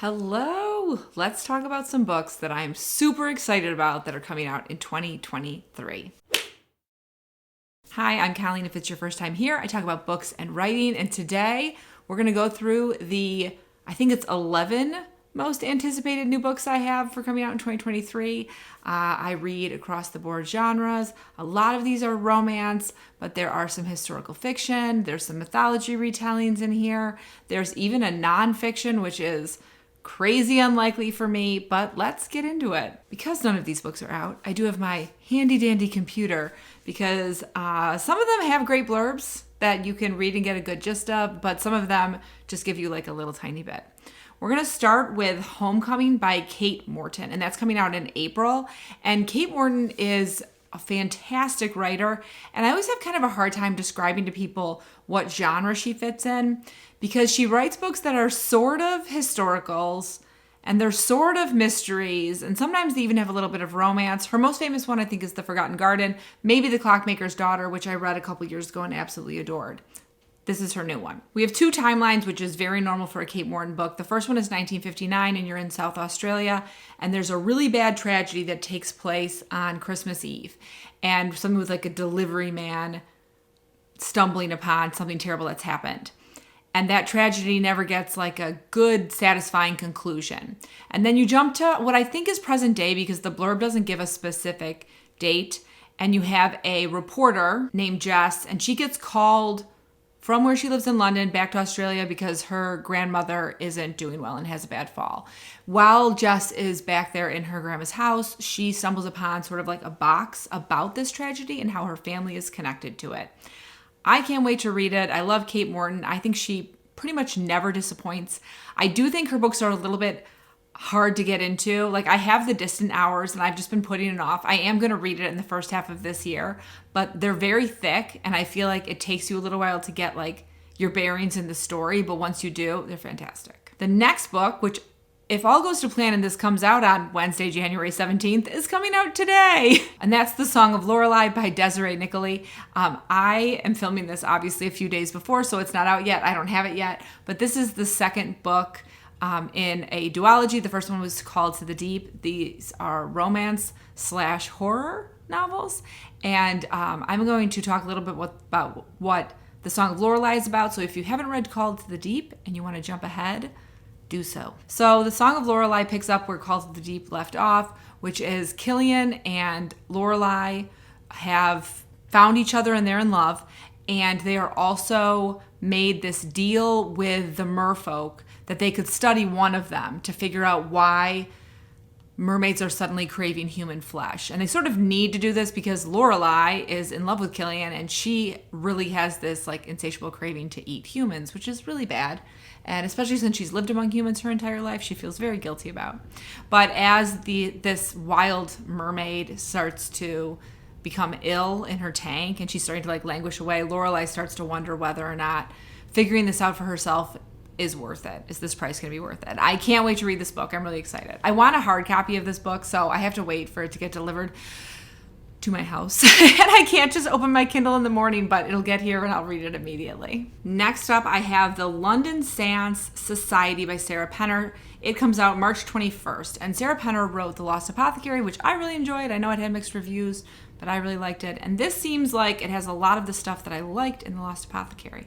Hello! Let's talk about some books that I'm super excited about that are coming out in 2023. Hi, I'm Colleen. If it's your first time here, I talk about books and writing, and today we're going to go through I think it's 11 most anticipated new books I have for coming out in 2023. I read across the board genres. A lot of these are romance, but there are some historical fiction. There's some mythology retellings in here. There's even a nonfiction, which is crazy unlikely for me, but let's get into it. Because none of these books are out, I do have my handy dandy computer because some of them have great blurbs that you can read and get a good gist of, but some of them just give you like a little tiny bit. We're going to start with Homecoming by Kate Morton, and that's coming out in April. And Kate Morton is a fantastic writer, and I always have kind of a hard time describing to people what genre she fits in because she writes books that are sort of historicals and they're sort of mysteries, and sometimes they even have a little bit of romance. Her most famous one, I think, is The Forgotten Garden, maybe The Clockmaker's Daughter, which I read a couple years ago and absolutely adored. This is her new one. We have two timelines, which is very normal for a Kate Morton book. The first one is 1959, and you're in South Australia, and there's a really bad tragedy that takes place on Christmas Eve. And something with like a delivery man stumbling upon something terrible that's happened. And that tragedy never gets like a good, satisfying conclusion. And then you jump to what I think is present day because the blurb doesn't give a specific date. And you have a reporter named Jess, and she gets called from where she lives in London back to Australia because her grandmother isn't doing well and has a bad fall. While Jess is back there in her grandma's house, she stumbles upon sort of like a box about this tragedy and how her family is connected to it. I can't wait to read it. I love Kate Morton. I think she pretty much never disappoints. I do think her books are a little bit hard to get into. Like, I have The Distant Hours and I've just been putting it off. I am going to read it in the first half of this year, but they're very thick and I feel like it takes you a little while to get like your bearings in the story, but once you do, they're fantastic. The next book, which if all goes to plan and this comes out on Wednesday, January 17th, is coming out today. And that's The Song of Lorelei by Desiree Nicolai. I am filming this obviously a few days before, so it's not out yet. I don't have it yet, but this is the second book in a duology. The first one was called To the Deep. These are romance/horror novels. And I'm going to talk a little bit about what The Song of Lorelei is about. So if you haven't read Called to the Deep and you want to jump ahead, do so. So The Song of Lorelei picks up where Called to the Deep left off, which is Killian and Lorelei have found each other and they're in love. And they are also made this deal with the merfolk that they could study one of them to figure out why mermaids are suddenly craving human flesh. And they sort of need to do this because Lorelei is in love with Killian and she really has this like insatiable craving to eat humans, which is really bad. And especially since she's lived among humans her entire life, she feels very guilty about. But as this wild mermaid starts to become ill in her tank and she's starting to like languish away, Lorelei starts to wonder whether or not figuring this out for herself is worth it. Is this price going to be worth it? I can't wait to read this book. I'm really excited. I want a hard copy of this book, so I have to wait for it to get delivered to my house. And I can't just open my Kindle in the morning, but it'll get here and I'll read it immediately. Next up, I have The London Seance Society by Sarah Penner. It comes out March 21st. And Sarah Penner wrote The Lost Apothecary, which I really enjoyed. I know it had mixed reviews, but I really liked it. And this seems like it has a lot of the stuff that I liked in The Lost Apothecary.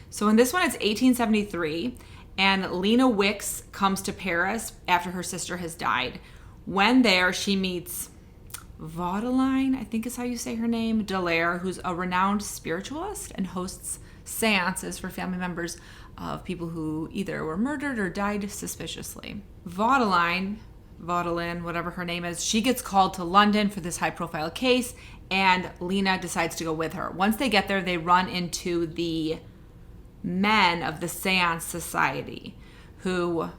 So in this one, it's 1873, and Lena Wicks comes to Paris after her sister has died. When there, she meets Vaudeline, I think is how you say her name, Dallaire, who's a renowned spiritualist and hosts seances for family members of people who either were murdered or died suspiciously. Vaudeline, whatever her name is, she gets called to London for this high-profile case, and Lena decides to go with her. Once they get there, they run into the men of the Seance Society who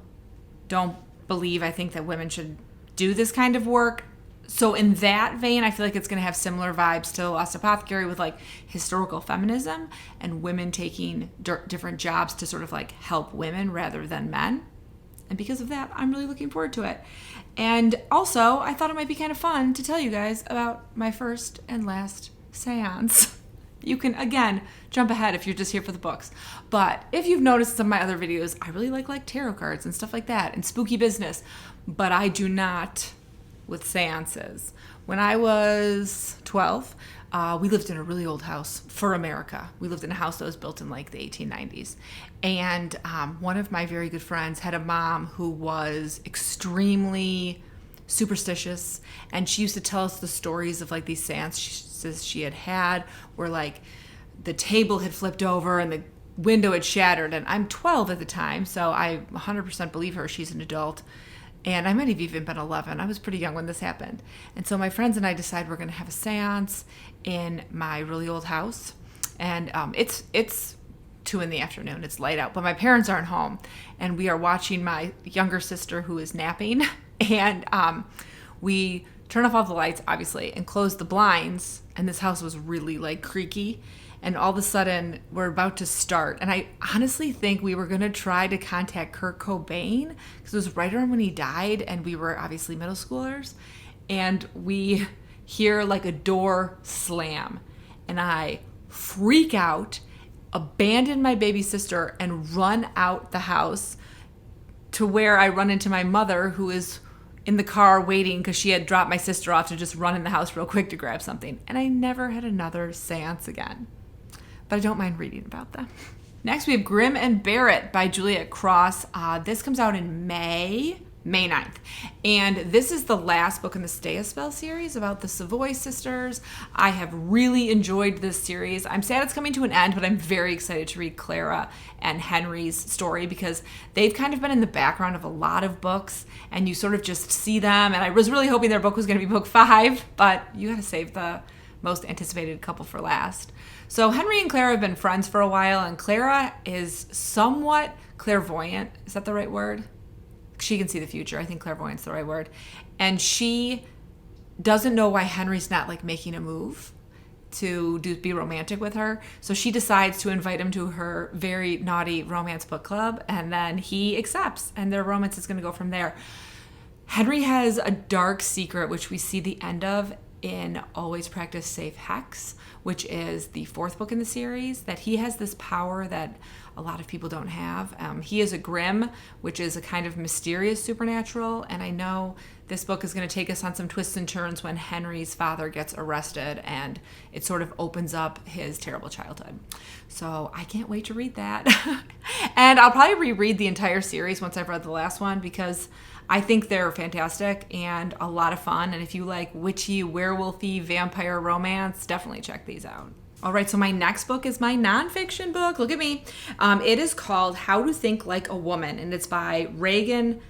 don't believe, I think, that women should do this kind of work. So in that vein, I feel like it's going to have similar vibes to The Lost Apothecary with like historical feminism and women taking different jobs to sort of like help women rather than men. And because of that, I'm really looking forward to it. And also, I thought it might be kind of fun to tell you guys about my first and last seance. You can, again, jump ahead if you're just here for the books. But if you've noticed some of my other videos, I really like tarot cards and stuff like that and spooky business. But I do not with seances. When I was 12, we lived in a really old house for America. We lived in a house that was built in like the 1890s. And one of my very good friends had a mom who was extremely superstitious, and she used to tell us the stories of like these seances she had where like the table had flipped over and the window had shattered. And I'm 12 at the time, so I 100% believe her. She's an adult. And I might have even been 11. I was pretty young when this happened. And so my friends and I decided we're going to have a seance in my really old house. And it's 2 p.m. It's light out, but my parents aren't home. And we are watching my younger sister who is napping. And we turn off all the lights, obviously, and close the blinds. And this house was really like creaky. And all of a sudden, we're about to start. And I honestly think we were going to try to contact Kurt Cobain because it was right around when he died. And we were obviously middle schoolers. And we hear like a door slam. And I freak out, abandon my baby sister, and run out the house to where I run into my mother, who is in the car waiting because she had dropped my sister off to just run in the house real quick to grab something. And I never had another seance again. But I don't mind reading about them. Next, we have Grimm and Barrett by Juliet Cross. This comes out in May 9th. And this is the last book in the Stay a Spell series about the Savoy sisters. I have really enjoyed this series. I'm sad it's coming to an end, but I'm very excited to read Clara and Henry's story because they've kind of been in the background of a lot of books and you sort of just see them. And I was really hoping their book was going to be book 5, but you got to save the most anticipated couple for last. So Henry and Clara have been friends for a while, and Clara is somewhat clairvoyant. Is that the right word? She can see the future. I think clairvoyant's the right word. And she doesn't know why Henry's not like making a move to be romantic with her. So she decides to invite him to her very naughty romance book club, and then he accepts, and their romance is going to go from there. Henry has a dark secret, which we see the end of in Always Practice Safe Hex, which is the 4th book in the series, that he has this power that a lot of people don't have. He is a Grimm, which is a kind of mysterious supernatural, and I know this book is going to take us on some twists and turns when Henry's father gets arrested, and it sort of opens up his terrible childhood. So I can't wait to read that. And I'll probably reread the entire series once I've read the last one because I think they're fantastic and a lot of fun. And if you like witchy, werewolfy, vampire romance, definitely check these out. All right, so my next book is my nonfiction book. Look at me. It is called How to Think Like a Woman, and it's by Reagan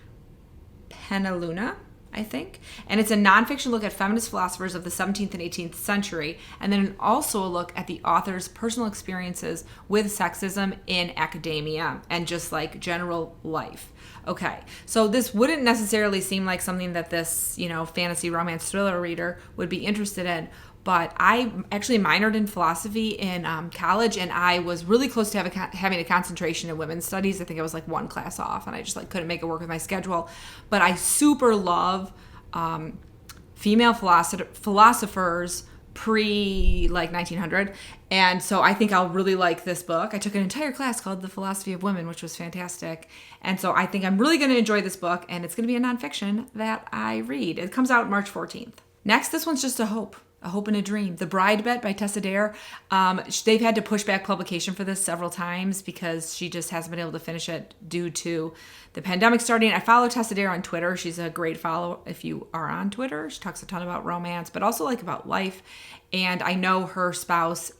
Penaluna, I think. And it's a nonfiction look at feminist philosophers of the 17th and 18th century, and then also a look at the author's personal experiences with sexism in academia and just like general life. Okay, so this wouldn't necessarily seem like something that this, fantasy romance thriller reader would be interested in, but I actually minored in philosophy in college, and I was really close to having a concentration in women's studies. I think I was like 1 class off, and I just like couldn't make it work with my schedule. But I super love female philosophers pre like 1900, and so I think I'll really like this book. I took an entire class called The Philosophy of Women, which was fantastic, and so I think I'm really going to enjoy this book, and it's going to be a nonfiction that I read. It comes out March 14th. Next, this one's just a hope and a dream. The Bride Bet by Tessa Dare. They've had to push back publication for this several times because she just hasn't been able to finish it due to the pandemic starting. I follow Tessa Dare on Twitter. She's a great follow if you are on Twitter. She talks a ton about romance, but also like about life. And I know her spouse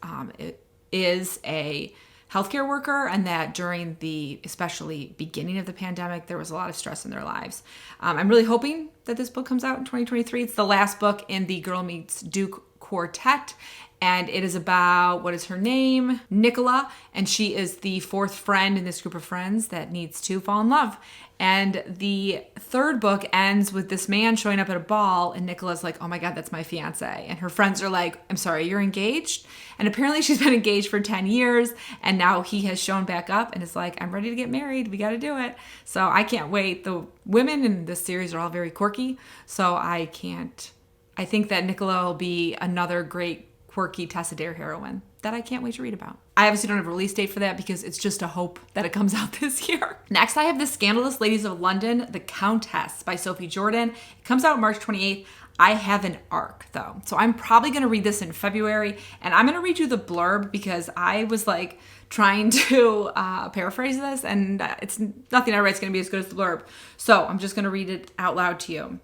is a healthcare worker, and that during the especially beginning of the pandemic, there was a lot of stress in their lives. I'm really hoping that this book comes out in 2023. It's the last book in the Girl Meets Duke quartet, and it is about, what is her name? Nicola, and she is the 4th friend in this group of friends that needs to fall in love. And the 3rd book ends with this man showing up at a ball, and Nicola's like, oh my God, that's my fiance. And her friends are like, I'm sorry, you're engaged? And apparently she's been engaged for 10 years, and now he has shown back up and is like, I'm ready to get married. We got to do it. So I can't wait. The women in this series are all very quirky, so I think that Nicola will be another great quirky Tessa Dare heroine. that I can't wait to read about. I obviously don't have a release date for that because it's just a hope that it comes out this year. Next, I have The Scandalous Ladies of London, The Countess by Sophie Jordan. It comes out March 28th. I have an ARC though, so I'm probably going to read this in February, and I'm going to read you the blurb because I was like trying to paraphrase this, and it's nothing I write is going to be as good as the blurb. So I'm just going to read it out loud to you.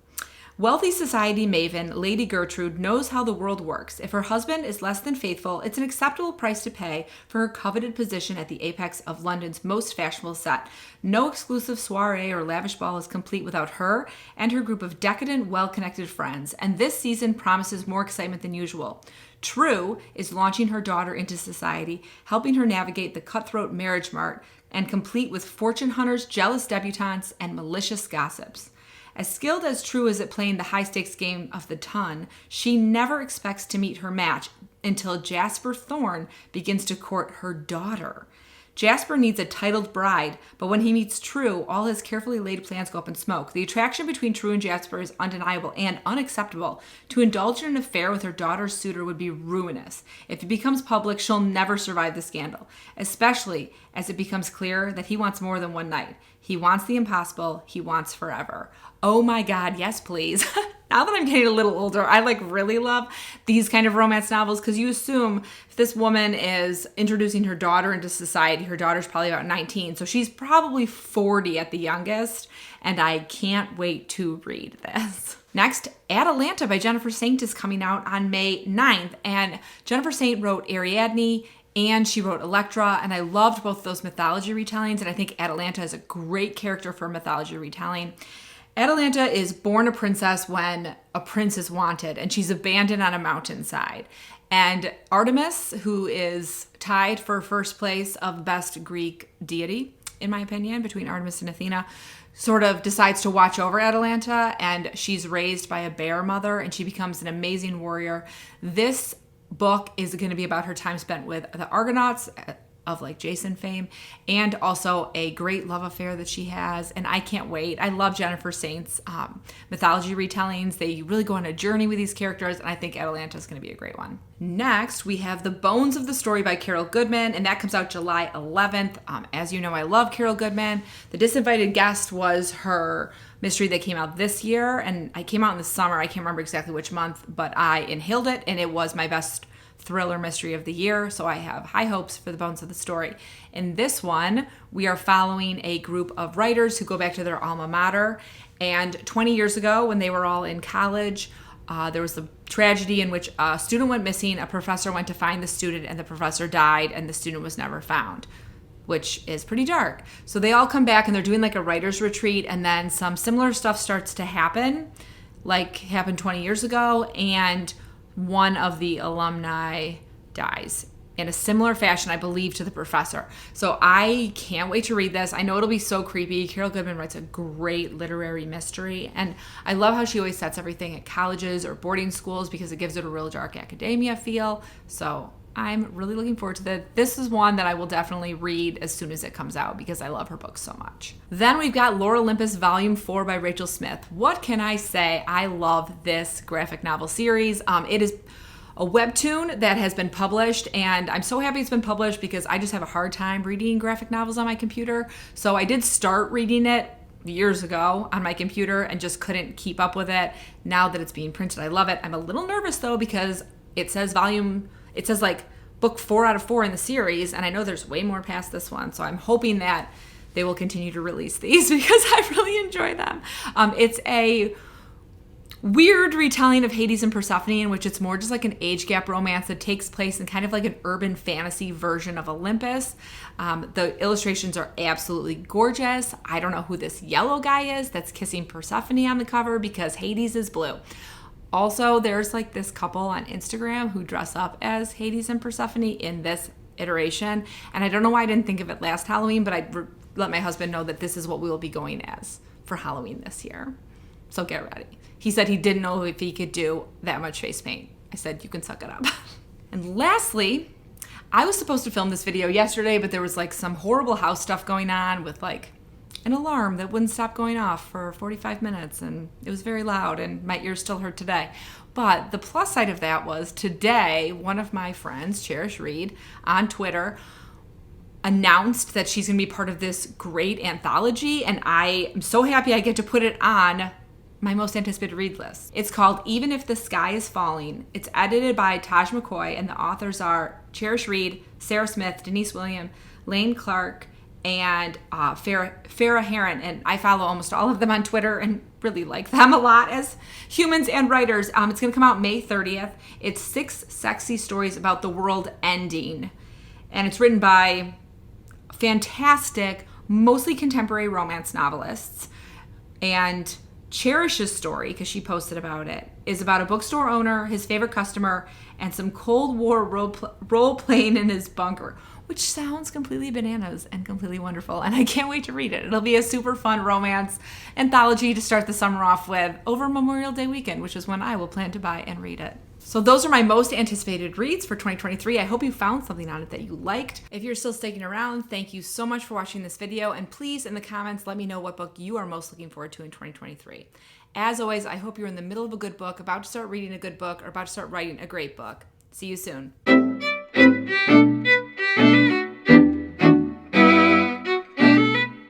Wealthy society maven Lady Gertrude knows how the world works. If her husband is less than faithful, it's an acceptable price to pay for her coveted position at the apex of London's most fashionable set. No exclusive soiree or lavish ball is complete without her and her group of decadent, well-connected friends, and this season promises more excitement than usual. True is launching her daughter into society, helping her navigate the cutthroat marriage mart, and complete with fortune hunters, jealous debutantes, and malicious gossips. As skilled as True is at playing the high-stakes game of the ton, she never expects to meet her match until Jasper Thorne begins to court her daughter. Jasper needs a titled bride, but when he meets True, all his carefully laid plans go up in smoke. The attraction between True and Jasper is undeniable and unacceptable. To indulge in an affair with her daughter's suitor would be ruinous. If it becomes public, she'll never survive the scandal, especially as it becomes clear that he wants more than one night. He wants the impossible. He wants forever. Oh my God, yes, please. Now that I'm getting a little older, I really love these kind of romance novels because you assume if this woman is introducing her daughter into society, her daughter's probably about 19, so she's probably 40 at the youngest, and I can't wait to read this. Next, Atalanta by Jennifer Saint is coming out on May 9th, and Jennifer Saint wrote Ariadne, and she wrote Electra, and I loved both those mythology retellings, and I think Atalanta is a great character for a mythology retelling. Atalanta is born a princess when a prince is wanted, and she's abandoned on a mountainside. And Artemis, who is tied for first place of best Greek deity, in my opinion, between Artemis and Athena, sort of decides to watch over Atalanta, and she's raised by a bear mother, and she becomes an amazing warrior. This book is going to be about her time spent with the Argonauts, of Jason fame, and also a great love affair that she has, and I can't wait. I love Jennifer Saint's mythology retellings. They really go on a journey with these characters, and I think Atalanta is going to be a great one. Next, we have The Bones of the Story by Carol Goodman, and that comes out July 11th. As you know, I love Carol Goodman. The Disinvited Guest was her mystery that came out this year, and I came out in the summer. I can't remember exactly which month, but I inhaled it, and it was my best thriller mystery of the year, so I have high hopes for The Bones of the Story. In this one, we are following a group of writers who go back to their alma mater, and 20 years ago when they were all in college, there was a tragedy in which a student went missing, a professor went to find the student, and the professor died, and the student was never found, which is pretty dark. So they all come back, and they're doing a writer's retreat, and then some similar stuff starts to happen, happened 20 years ago, and one of the alumni dies in a similar fashion, I believe, to the professor. So I can't wait to read this. I know it'll be so creepy. Carol Goodman writes a great literary mystery, and I love how she always sets everything at colleges or boarding schools because it gives it a real dark academia feel. So I'm really looking forward to that. This is one that I will definitely read as soon as it comes out because I love her books so much. Then we've got Lore Olympus Volume 4 by Rachel Smith. What can I say? I love this graphic novel series. It is a webtoon that has been published, and I'm so happy it's been published because I just have a hard time reading graphic novels on my computer. So I did start reading it years ago on my computer and just couldn't keep up with it. Now that it's being printed, I love it. I'm a little nervous though because it says book 4 out of 4 in the series, and I know there's way more past this one, so I'm hoping that they will continue to release these because I really enjoy them. It's a weird retelling of Hades and Persephone, in which it's more just an age gap romance that takes place in kind of an urban fantasy version of Olympus. The illustrations are absolutely gorgeous. I don't know who this yellow guy is that's kissing Persephone on the cover because Hades is blue. Also, there's this couple on Instagram who dress up as Hades and Persephone in this iteration. And I don't know why I didn't think of it last Halloween, but I let my husband know that this is what we will be going as for Halloween this year. So get ready. He said he didn't know if he could do that much face paint. I said, you can suck it up. And lastly, I was supposed to film this video yesterday, but there was some horrible house stuff going on with an alarm that wouldn't stop going off for 45 minutes, and it was very loud, and my ears still hurt today. But the plus side of that was today, one of my friends, Cherish Reed, on Twitter, announced that she's going to be part of this great anthology, and I am so happy I get to put it on my most anticipated read list. It's called Even If the Sky is Falling. It's edited by Taj McCoy, and the authors are Cherish Reed, Sarah Smith, Denise William, Lane Clark, and Farrah Heron. And I follow almost all of them on Twitter and really like them a lot as humans and writers. It's going to come out May 30th. It's 6 sexy stories about the world ending. And it's written by fantastic, mostly contemporary romance novelists. And Cherish's story, because she posted about it, is about a bookstore owner, his favorite customer, and some Cold War role playing in his bunker, which sounds completely bananas and completely wonderful. And I can't wait to read it. It'll be a super fun romance anthology to start the summer off with over Memorial Day weekend, which is when I will plan to buy and read it. So those are my most anticipated reads for 2023. I hope you found something on it that you liked. If you're still sticking around, thank you so much for watching this video. And please, in the comments, let me know what book you are most looking forward to in 2023. As always, I hope you're in the middle of a good book, about to start reading a good book, or about to start writing a great book. See you soon.